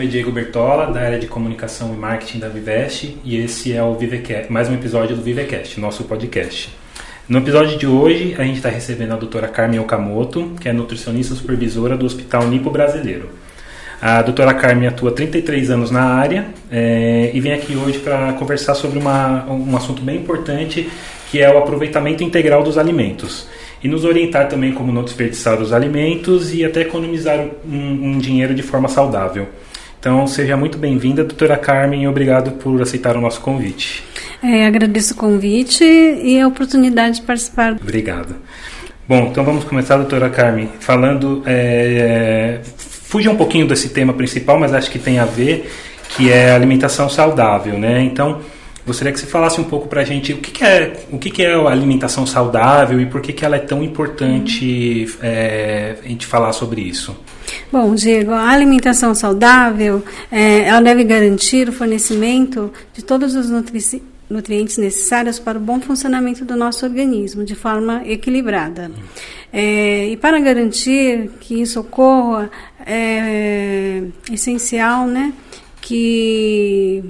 nome é Diego Bertola, da área de comunicação e marketing da Vivest, e esse é o Vivecast, mais um episódio do Vivecast, nosso podcast. No episódio de hoje, a gente está recebendo a doutora Carmen Okamoto, que é nutricionista supervisora do Hospital Nipo Brasileiro. A doutora Carmen atua há 33 anos na área e vem aqui hoje para conversar sobre um assunto bem importante, que é o aproveitamento integral dos alimentos. E nos orientar também como não desperdiçar os alimentos e até economizar um dinheiro de forma saudável. Então, seja muito bem-vinda, doutora Carmen, e obrigado por aceitar o nosso convite. Agradeço o convite e a oportunidade de participar. Obrigado. Bom, então vamos começar, doutora Carmen, falando... Fuja um pouquinho desse tema principal, mas acho que tem a ver, que é a alimentação saudável, né? Então, gostaria que você falasse um pouco para a gente o que é a alimentação saudável e por que ela é tão importante a gente falar sobre isso. Bom, Diego, a alimentação saudável, ela deve garantir o fornecimento de todos os nutrientes necessários para o bom funcionamento do nosso organismo, de forma equilibrada. E para garantir que isso ocorra, é essencial, né, que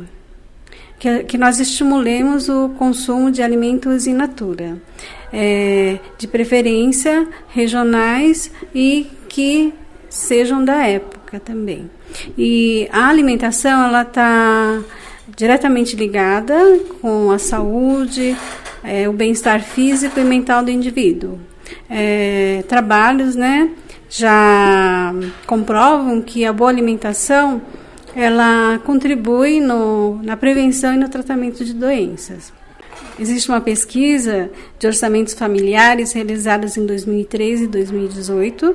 nós estimulemos o consumo de alimentos in natura, de preferência regionais e que sejam da época também. E a alimentação, ela está diretamente ligada com a saúde, o bem-estar físico e mental do indivíduo. Trabalhos, né, já comprovam que a boa alimentação ela contribui na prevenção e no tratamento de doenças. Existe uma pesquisa de orçamentos familiares realizadas em 2013 e 2018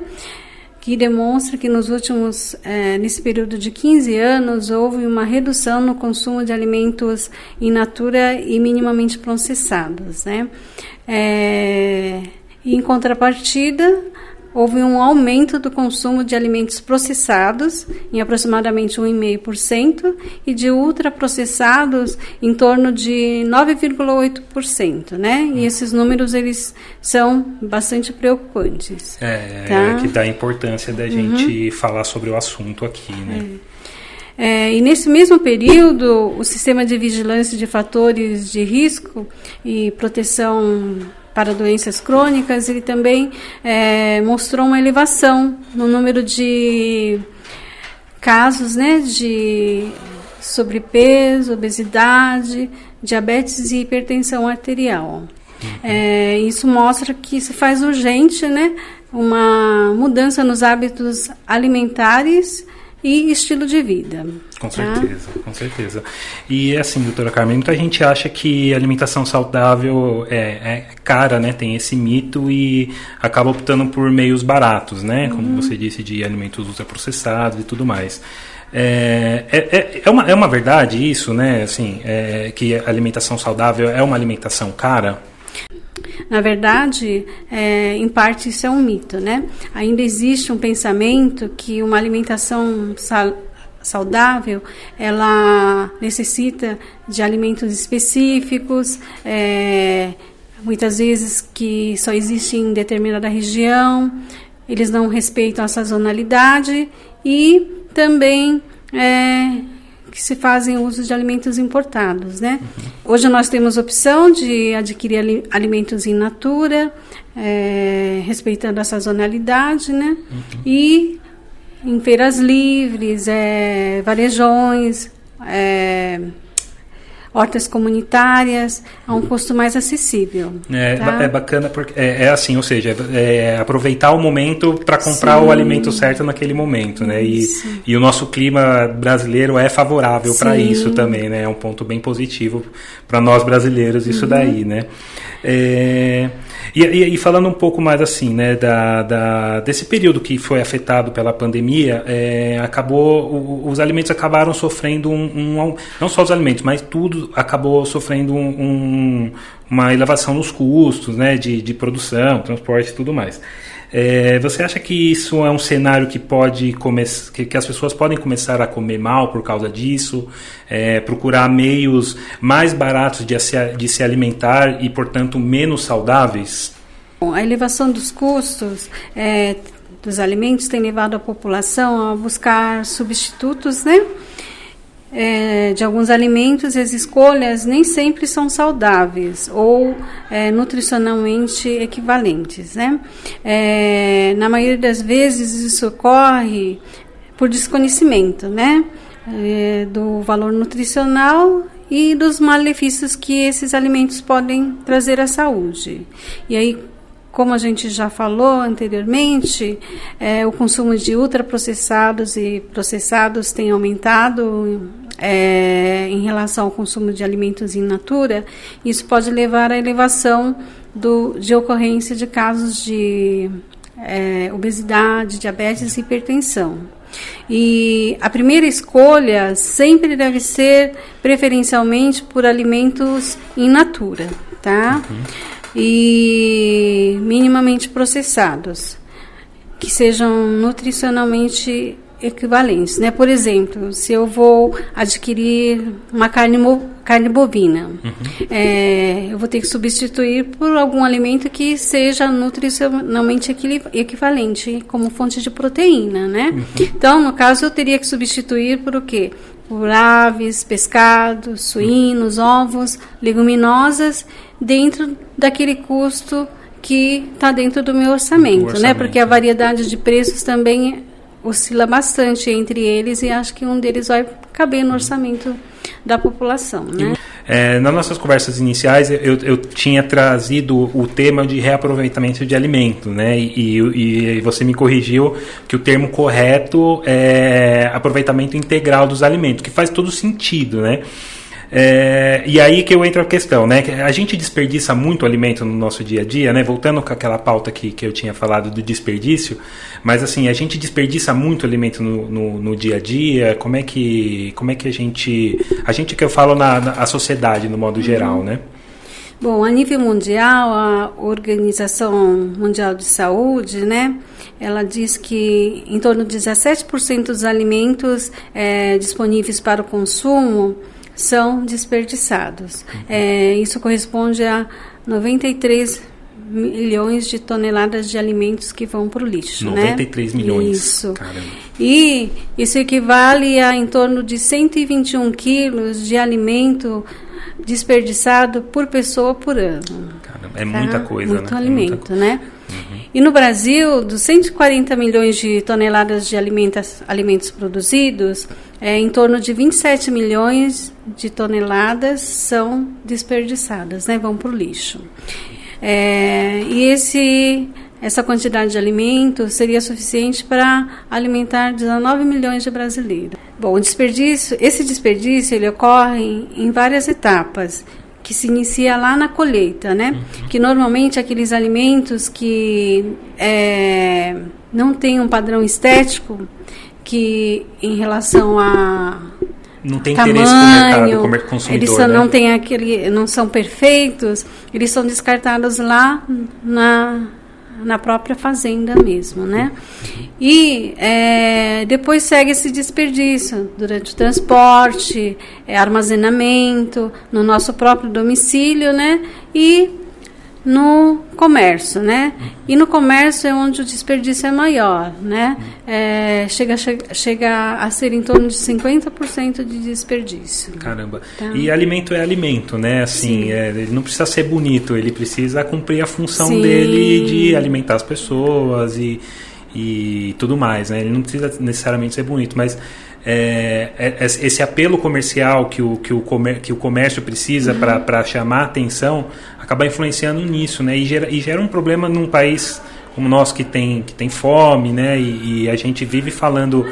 que demonstra que nesse período de 15 anos, houve uma redução no consumo de alimentos in natura e minimamente processados, né? Em contrapartida, houve um aumento do consumo de alimentos processados em aproximadamente 1,5% e de ultraprocessados em torno de 9,8%, né? E esses números, eles são bastante preocupantes. Que dá a importância da gente falar sobre o assunto aqui, né? E nesse mesmo período, o sistema de vigilância de fatores de risco e proteção para doenças crônicas, ele também mostrou uma elevação no número de casos, né, de sobrepeso, obesidade, diabetes e hipertensão arterial. Isso mostra que se faz urgente, né, uma mudança nos hábitos alimentares e estilo de vida. Com certeza. E assim, doutora Carmen, muita gente acha que a alimentação saudável é cara, né? Tem esse mito e acaba optando por meios baratos, né? Como você disse, de alimentos ultraprocessados e tudo mais. É uma verdade isso, né? Assim, que a alimentação saudável é uma alimentação cara? Na verdade, em parte isso é um mito, né? Ainda existe um pensamento que uma alimentação saudável, ela necessita de alimentos específicos, muitas vezes que só existem em determinada região, eles não respeitam a sazonalidade e também que se fazem uso de alimentos importados, né? Hoje nós temos a opção de adquirir alimentos in natura, respeitando a sazonalidade, né? E em feiras livres, varejões, hortas comunitárias, a um custo mais acessível. É bacana porque assim, ou seja, aproveitar o momento para comprar o alimento certo naquele momento, né? E o nosso clima brasileiro é favorável para isso também, né? É um ponto bem positivo para nós brasileiros isso daí, né? E falando um pouco mais assim, né, desse período que foi afetado pela pandemia, os alimentos acabaram sofrendo não só os alimentos, mas tudo acabou sofrendo uma elevação nos custos, né, de produção, transporte e tudo mais. Você acha que isso é um cenário que que as pessoas podem começar a comer mal por causa disso, procurar meios mais baratos de se alimentar e, portanto, menos saudáveis? A elevação dos custos dos alimentos tem levado a população a buscar substitutos, né? De alguns alimentos, as escolhas nem sempre são saudáveis ou nutricionalmente equivalentes, né? Na maioria das vezes isso ocorre por desconhecimento, né? Do valor nutricional e dos malefícios que esses alimentos podem trazer à saúde. E aí, como a gente já falou anteriormente, o consumo de ultraprocessados e processados tem aumentado em relação ao consumo de alimentos in natura. Isso pode levar à elevação de ocorrência de casos de obesidade, diabetes e hipertensão. E a primeira escolha sempre deve ser preferencialmente por alimentos in natura, tá? E minimamente processados, que sejam nutricionalmente equivalentes, né? Por exemplo, se eu vou adquirir uma carne bovina, eu vou ter que substituir por algum alimento que seja nutricionalmente equivalente, como fonte de proteína, né? Então, no caso, eu teria que substituir por o quê? Por aves, pescados, suínos, ovos, leguminosas, dentro daquele custo que está dentro do meu orçamento, né? Porque a variedade de preços também oscila bastante entre eles e acho que um deles vai caber no orçamento da população, né? Nas nossas conversas iniciais eu tinha trazido o tema de reaproveitamento de alimento, né? E você me corrigiu que o termo correto é aproveitamento integral dos alimentos, que faz todo sentido, né? E aí que eu entro a questão, né? A gente desperdiça muito alimento no nosso dia a dia, né? Voltando com aquela pauta que eu tinha falado do desperdício, mas assim, a gente desperdiça muito alimento no dia a dia. Como é que a gente que eu falo a sociedade no modo geral, né? Bom, a nível mundial, a Organização Mundial de Saúde, né? Ela diz que em torno de 17% dos alimentos disponíveis para o consumo são desperdiçados. Isso corresponde a 93 milhões de toneladas de alimentos que vão para o lixo. 93 milhões. Isso. Caramba. E isso equivale a em torno de 121 quilos de alimento desperdiçado por pessoa por ano. Caramba, muita coisa, muito né? Alimento, né? E no Brasil, dos 140 milhões de toneladas de alimentos produzidos, em torno de 27 milhões de toneladas são desperdiçadas, né? Vão para o lixo. E essa quantidade de alimentos seria suficiente para alimentar 19 milhões de brasileiros. Bom, esse desperdício ele ocorre em várias etapas, que se inicia lá na colheita, né? Que normalmente aqueles alimentos que não têm um padrão estético, que em relação a não tem tamanho, interesse no mercado consumidor, né? Não são perfeitos, eles são descartados lá na própria fazenda mesmo, né? E depois segue esse desperdício durante o transporte, armazenamento, no nosso próprio domicílio, né? E no comércio, né? E no comércio é onde o desperdício é maior, né? Chega a ser em torno de 50% de desperdício. Caramba. Tá? E alimento é alimento, né? Assim, ele não precisa ser bonito, ele precisa cumprir a função dele de alimentar as pessoas e tudo mais, né? Ele não precisa necessariamente ser bonito, mas esse apelo comercial que o comércio precisa para chamar a atenção acaba influenciando nisso, né? E gera um problema num país como o nosso que tem fome, né? E a gente vive falando,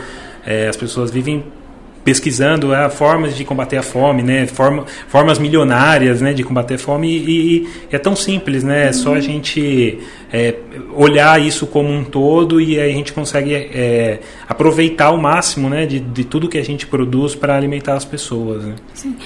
as pessoas vivem pesquisando formas de combater a fome, né? Formas milionárias, né, de combater a fome e é tão simples, né? É só a gente olhar isso como um todo e aí a gente consegue aproveitar ao máximo, né, de tudo que a gente produz para alimentar as pessoas, né? Sim.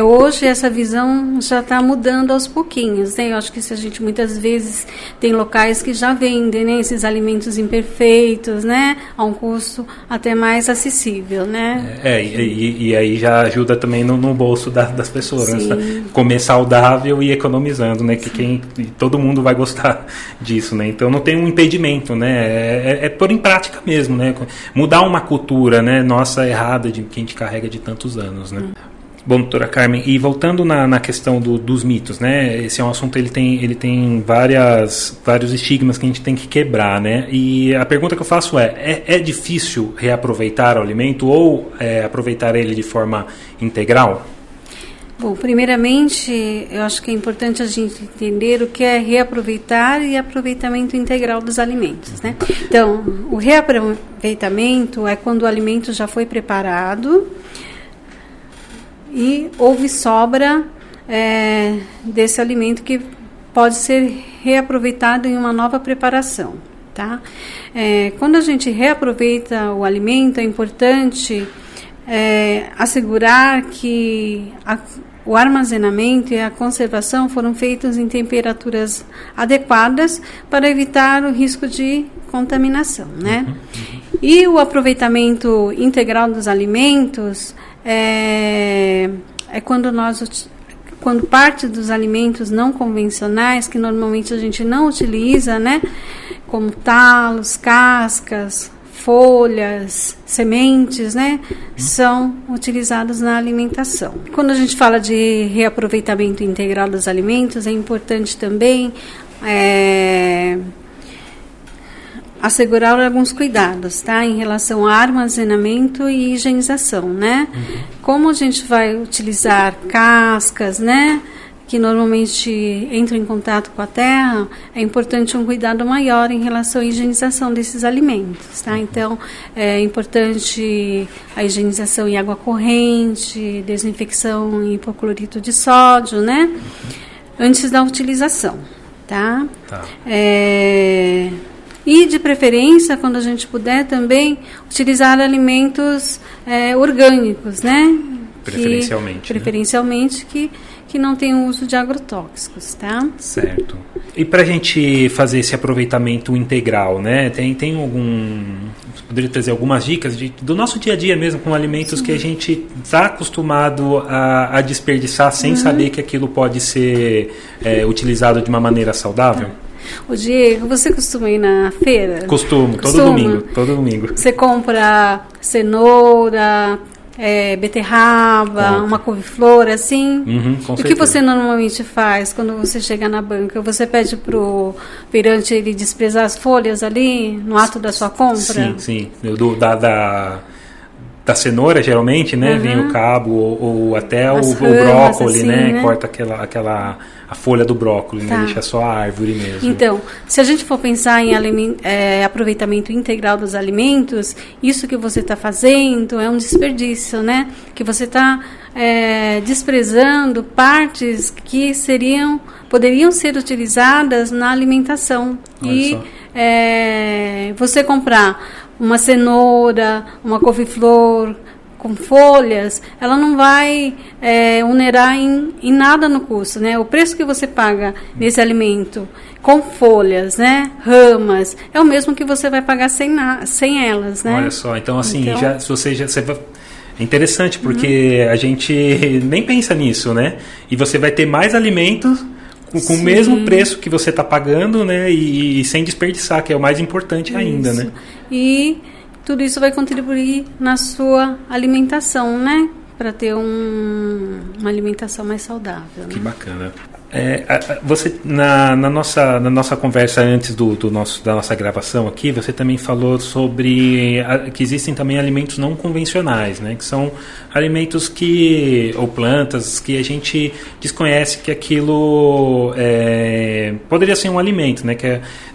Hoje essa visão já está mudando aos pouquinhos, né? Eu acho que a gente muitas vezes tem locais que já vendem, né, esses alimentos imperfeitos, né, a um custo até mais acessível, né? E aí já ajuda também no bolso das pessoas, né? Comer saudável e economizando, né? Que todo mundo vai gostar de disso, né? Então não tem um impedimento, né? É pôr em prática mesmo, né? Mudar uma cultura, né? Nossa errada que a gente carrega de tantos anos, né? Bom, doutora Carmen, e voltando na questão dos mitos, né? Esse é um assunto, ele tem vários estigmas que a gente tem que quebrar, né? E a pergunta que eu faço é difícil reaproveitar o alimento ou aproveitar ele de forma integral? Bom, primeiramente, eu acho que é importante a gente entender o que é reaproveitar e aproveitamento integral dos alimentos, né? Então, o reaproveitamento é quando o alimento já foi preparado e houve sobra desse alimento que pode ser reaproveitado em uma nova preparação, tá? Quando a gente reaproveita o alimento, é importante assegurar que o armazenamento e a conservação foram feitos em temperaturas adequadas para evitar o risco de contaminação, né? E o aproveitamento integral dos alimentos é quando parte dos alimentos não convencionais, que normalmente a gente não utiliza, né, como talos, cascas, folhas, sementes, né, são utilizados na alimentação. Quando a gente fala de reaproveitamento integral dos alimentos, é importante também assegurar alguns cuidados, tá, em relação a armazenamento e higienização, né? Como a gente vai utilizar cascas, né, que normalmente entram em contato com a terra, é importante um cuidado maior em relação à higienização desses alimentos, tá? Então, é importante a higienização em água corrente, desinfecção em hipoclorito de sódio, né? Antes da utilização, tá? E, de preferência, quando a gente puder também, utilizar alimentos orgânicos, né? Preferencialmente, que não tenham uso de agrotóxicos, tá? Certo. E para a gente fazer esse aproveitamento integral, né? Tem algum... Você poderia trazer algumas dicas do nosso dia a dia mesmo, com alimentos que a gente está acostumado a desperdiçar sem saber que aquilo pode ser utilizado de uma maneira saudável? O Diego, você costuma ir na feira? Costumo, todo domingo. Você compra cenoura, beterraba, uma couve-flor, assim? Com o que você normalmente faz quando você chega na banca? Você pede pro feirante ele desprezar as folhas ali no ato da sua compra? Sim. Da cenoura, geralmente, né? Vem o cabo ou até o brócolis, assim, né? Corta a folha do brócolis, né? Deixa só a árvore mesmo. Então, se a gente for pensar em aproveitamento integral dos alimentos, isso que você está fazendo é um desperdício, né? Que você está desprezando partes que poderiam ser utilizadas na alimentação. Você comprar uma cenoura, uma couve-flor com folhas, ela não vai onerar em nada no custo, né? O preço que você paga nesse alimento com folhas, né, ramas, é o mesmo que você vai pagar sem elas, né? Olha só, então assim, é interessante porque a gente nem pensa nisso, né? E você vai ter mais alimentos com o mesmo preço que você está pagando, né? E sem desperdiçar, que é o mais importante ainda, né? E tudo isso vai contribuir na sua alimentação, né? Para ter uma alimentação mais saudável. Que bacana. Você, na nossa conversa antes da nossa gravação aqui, você também falou sobre que existem também alimentos não convencionais, né? Que são alimentos ou plantas que a gente desconhece que aquilo poderia ser um alimento, né?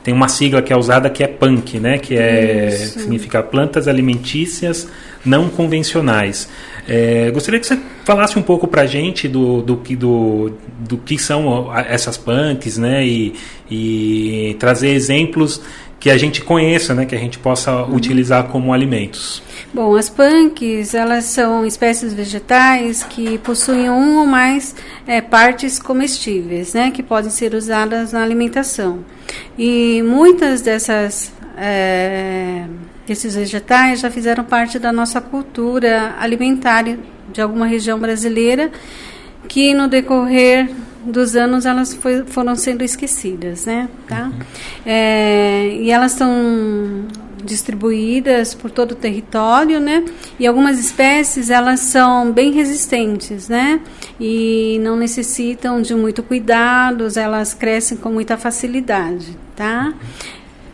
Tem uma sigla que é usada que é PANC, né? Que significa plantas alimentícias não convencionais. Gostaria que você falasse um pouco para a gente do que são essas PANCs, né? E trazer exemplos que a gente conheça, né? Que a gente possa utilizar como alimentos. Bom, as PANCs, elas são espécies vegetais que possuem um ou mais partes comestíveis, né? Que podem ser usadas na alimentação. E muitas desses vegetais já fizeram parte da nossa cultura alimentar de alguma região brasileira, que no decorrer dos anos elas foram sendo esquecidas, né? Tá? E elas estão distribuídas por todo o território, né? E algumas espécies elas são bem resistentes, né? E não necessitam de muito cuidados, elas crescem com muita facilidade, tá?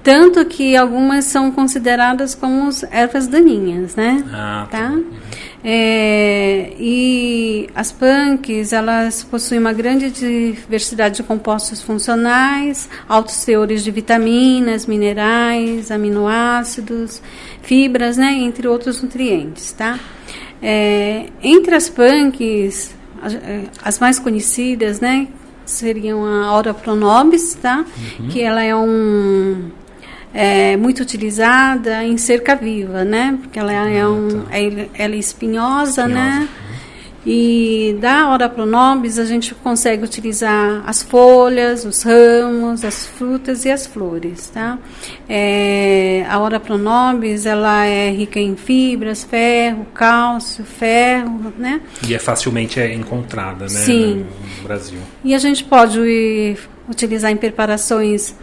Tanto que algumas são consideradas como ervas daninhas, né? Tá? E as punks, elas possuem uma grande diversidade de compostos funcionais, altos teores de vitaminas, minerais, aminoácidos, fibras, né? Entre outros nutrientes, tá? Entre as punks, as mais conhecidas, né? Seriam a Aura pronobis, tá? Que ela é muito utilizada em cerca viva, né? Porque ela é espinhosa, né? E da Aura pronobis a gente consegue utilizar as folhas, os ramos, as frutas e as flores, tá? A Aura pronobis, ela é rica em fibras, ferro, cálcio, ferro, né? E é facilmente encontrada, né? Sim. No Brasil. E a gente pode utilizar em preparações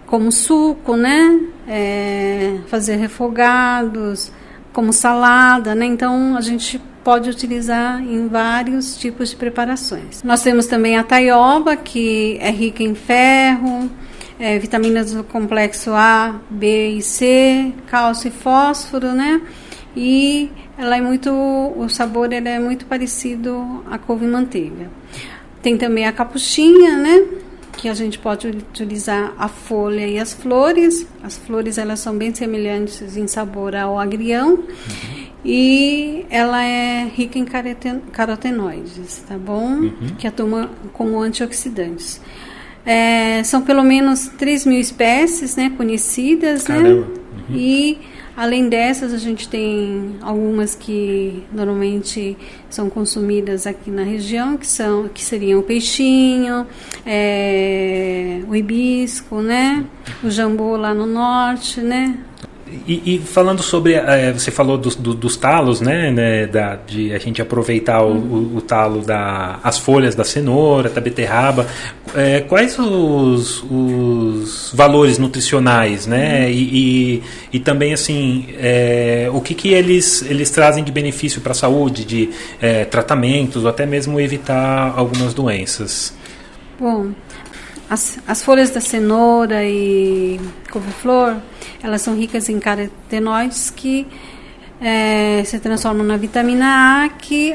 como suco, né? Fazer refogados, como salada, né? Então a gente pode utilizar em vários tipos de preparações. Nós temos também a taioba, que é rica em ferro, vitaminas do complexo A, B e C, cálcio e fósforo, né? E o sabor ele é muito parecido à couve-manteiga. Tem também a capuchinha, né? Que a gente pode utilizar a folha e as flores. As flores elas são bem semelhantes em sabor ao agrião. E ela é rica em carotenoides, tá bom? Que atuam como antioxidantes. São pelo menos 3.000 espécies, né, conhecidas, né? E além dessas, a gente tem algumas que normalmente são consumidas aqui na região, que seriam o peixinho, o hibisco, né? O jambu lá no norte, né? E falando sobre, você falou dos talos, né, de a gente aproveitar o talo, as folhas da cenoura, da beterraba, quais os valores nutricionais, né, e também assim, o que eles trazem de benefício para a saúde, de tratamentos, ou até mesmo evitar algumas doenças? Bom, as folhas da cenoura e couve-flor, elas são ricas em carotenoides que se transformam na vitamina A, que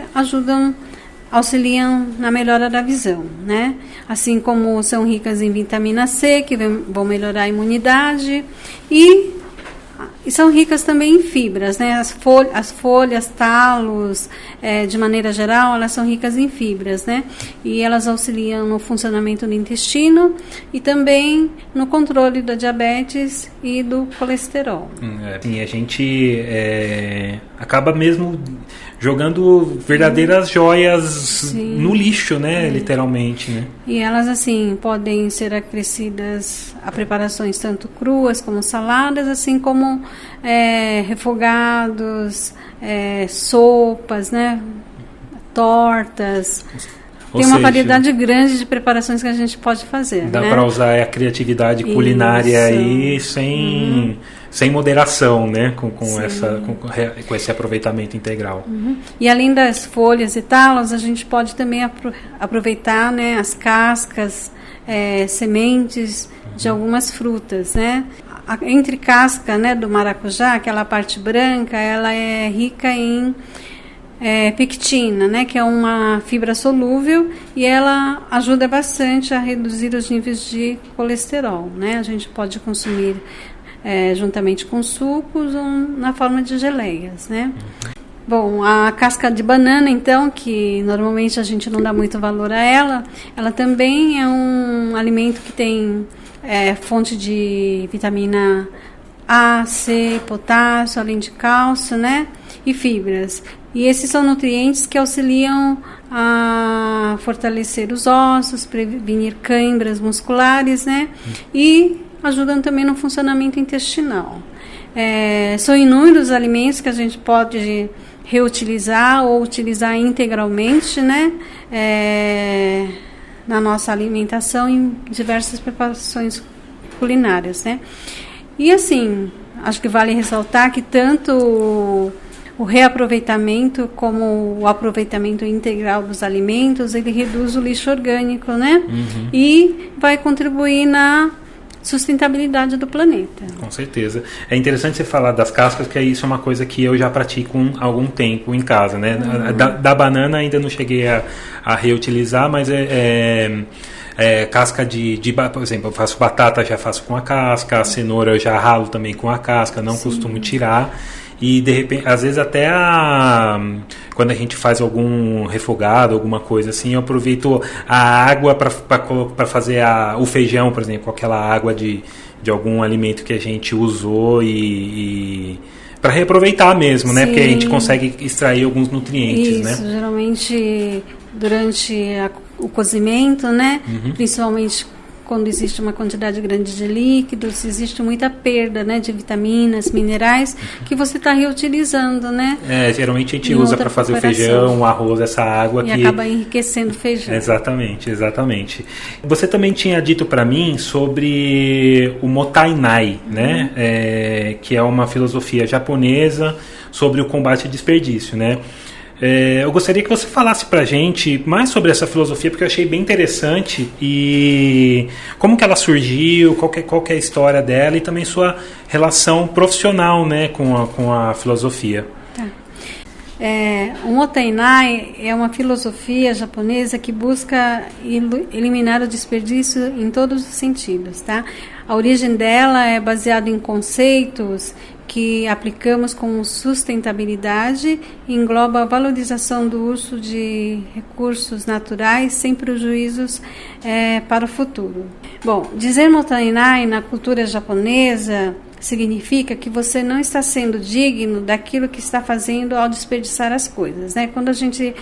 auxiliam na melhora da visão, né? Assim como são ricas em vitamina C, que vão melhorar a imunidade, e são ricas também em fibras, né? As folhas, talos, de maneira geral, elas são ricas em fibras, né? E elas auxiliam no funcionamento do intestino e também no controle da diabetes e do colesterol. E a gente acaba mesmo jogando verdadeiras joias no lixo, né? Literalmente, né? E elas, assim, podem ser acrescidas a preparações tanto cruas como saladas, assim como refogados, sopas, né? Tortas. Tem uma variedade grande de preparações que a gente pode fazer. Dá para usar a criatividade culinária aí sem moderação, né? Com esse aproveitamento integral. E além das folhas e talos, a gente pode também aproveitar, né, as cascas, sementes de algumas frutas, né? Entre casca, né, do maracujá, aquela parte branca, ela é rica em pectina, né, que é uma fibra solúvel, e ela ajuda bastante a reduzir os níveis de colesterol, né? A gente pode consumir juntamente com sucos ou na forma de geleias, né? Bom, a casca de banana, então, que normalmente a gente não dá muito valor a ela também é um alimento que tem fonte de vitamina A, C, potássio, além de cálcio, né? E fibras. E esses são nutrientes que auxiliam a fortalecer os ossos, prevenir câimbras musculares, né? E ajudam também no funcionamento intestinal. São inúmeros os alimentos que a gente pode reutilizar ou utilizar integralmente, né? na nossa alimentação em diversas preparações culinárias, né? E assim, acho que vale ressaltar que tanto o reaproveitamento como o aproveitamento integral dos alimentos, ele reduz o lixo orgânico, né? E vai contribuir na sustentabilidade do planeta. Com certeza. É interessante você falar das cascas, porque isso é uma coisa que eu já pratico há algum tempo em casa, né? Da banana ainda não cheguei a reutilizar, mas casca por exemplo, eu faço batata, já faço com a casca, a cenoura eu já ralo também com a casca, não costumo tirar. E de repente, às vezes até quando a gente faz algum refogado, alguma coisa assim, eu aproveito a água para fazer o feijão, por exemplo, aquela água de algum alimento que a gente usou e para reaproveitar mesmo, né? Porque a gente consegue extrair alguns nutrientes, né? Isso, geralmente durante o cozimento, né? Principalmente quando existe uma quantidade grande de líquidos, existe muita perda, né, de vitaminas, minerais, que você está reutilizando, né? Geralmente a gente usa para fazer o feijão, o arroz, essa água e acaba enriquecendo o feijão. Exatamente. Você também tinha dito para mim sobre o Mottainai, né? Que é uma filosofia japonesa sobre o combate ao desperdício, né? Eu gostaria que você falasse pra gente mais sobre essa filosofia, porque eu achei bem interessante, e como que ela surgiu, qual que é a história dela e também sua relação profissional, né, com a filosofia. Tá. O Mottainai é uma filosofia japonesa que busca eliminar o desperdício em todos os sentidos, tá? A origem dela é baseada em conceitos que aplicamos como sustentabilidade e engloba a valorização do uso de recursos naturais sem prejuízos para o futuro. Bom, dizer Mottainai na cultura japonesa significa que você não está sendo digno daquilo que está fazendo ao desperdiçar as coisas, né? Quando a gente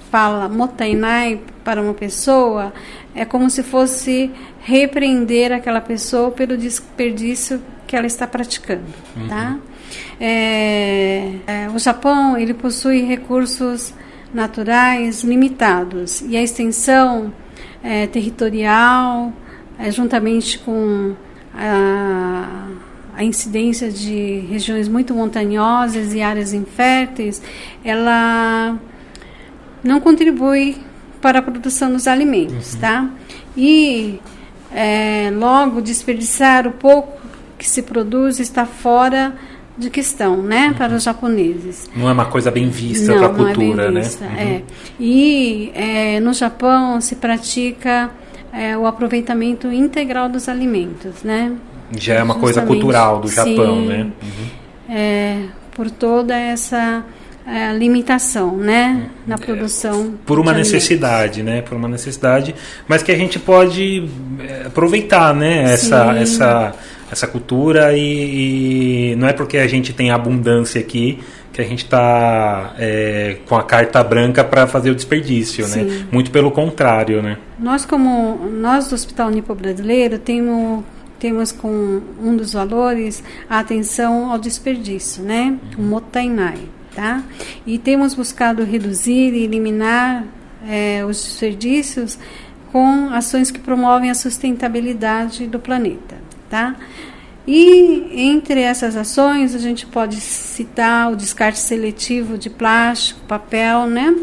fala Mottainai para uma pessoa, é como se fosse repreender aquela pessoa pelo desperdício que ela está praticando, tá? O Japão, ele possui recursos naturais limitados e a extensão territorial, juntamente com a incidência de regiões muito montanhosas e áreas inférteis, ela não contribui para a produção dos alimentos, tá? E logo desperdiçar o pouco que se produz está fora de questão, né, para os japoneses. Não é uma coisa bem vista para a cultura, né? E no Japão se pratica o aproveitamento integral dos alimentos, né? Já é uma coisa cultural do Japão, né? Por toda essa limitação, né, na produção. Por uma necessidade, né? Por uma necessidade, mas que a gente pode aproveitar, né? Essa cultura e não é porque a gente tem abundância aqui que a gente está com a carta branca para fazer o desperdício, né? Muito pelo contrário, né? Nós do Hospital Nipo-Brasileiro temos como um dos valores a atenção ao desperdício, né? O Mottainai, tá? E temos buscado reduzir e eliminar os desperdícios com ações que promovem a sustentabilidade do planeta, tá? E entre essas ações a gente pode citar o descarte seletivo de plástico, papel, né?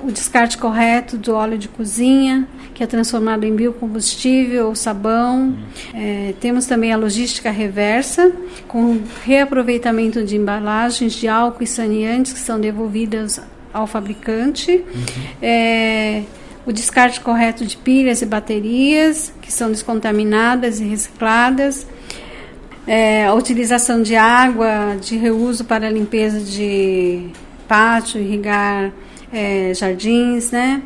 O descarte correto do óleo de cozinha, que é transformado em biocombustível ou sabão. Temos também a logística reversa, com reaproveitamento de embalagens de álcool e saneantes que são devolvidas ao fabricante. O descarte correto de pilhas e baterias, que são descontaminadas e recicladas. A utilização de água de reuso para a limpeza de pátio, irrigar jardins, né?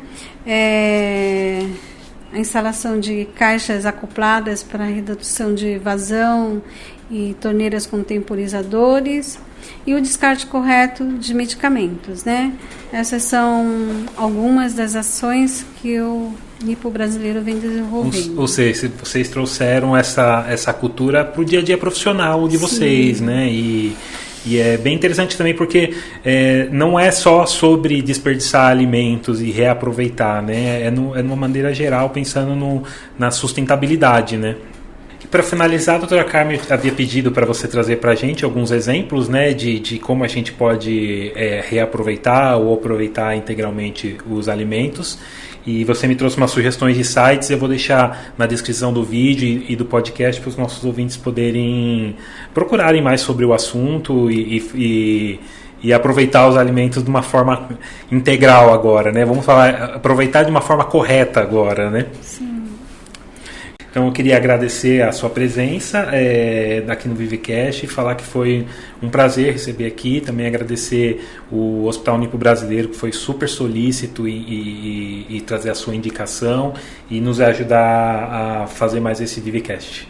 A instalação de caixas acopladas para redução de vazão e torneiras com temporizadores. E o descarte correto de medicamentos, né? Essas são algumas das ações que o Nipo brasileiro vem desenvolvendo. Ou seja, vocês trouxeram essa cultura para o dia a dia profissional de vocês, né? E é bem interessante também porque não é só sobre desperdiçar alimentos e reaproveitar, né? É numa maneira geral, pensando na sustentabilidade, né? Para finalizar, a doutora Carmen havia pedido para você trazer para a gente alguns exemplos, né, de como a gente pode reaproveitar ou aproveitar integralmente os alimentos. E você me trouxe umas sugestões de sites, eu vou deixar na descrição do vídeo e do podcast para os nossos ouvintes poderem procurarem mais sobre o assunto e aproveitar os alimentos de uma forma integral agora, né? Vamos falar, aproveitar de uma forma correta agora, né? Sim. Então eu queria agradecer a sua presença aqui no Vivecast e falar que foi um prazer receber aqui. Também agradecer o Hospital Nipo Brasileiro, que foi super solícito e trazer a sua indicação e nos ajudar a fazer mais esse Vivecast.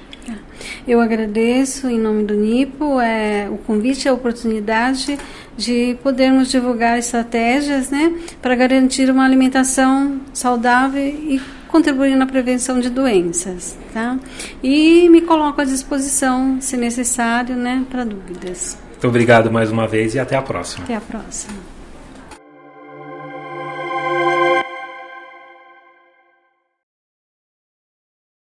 Eu agradeço em nome do Nipo o convite e a oportunidade de podermos divulgar estratégias, né, para garantir uma alimentação saudável e contribuir na prevenção de doenças, tá? E me coloco à disposição, se necessário, né, para dúvidas. Muito obrigado mais uma vez e até a próxima. Até a próxima.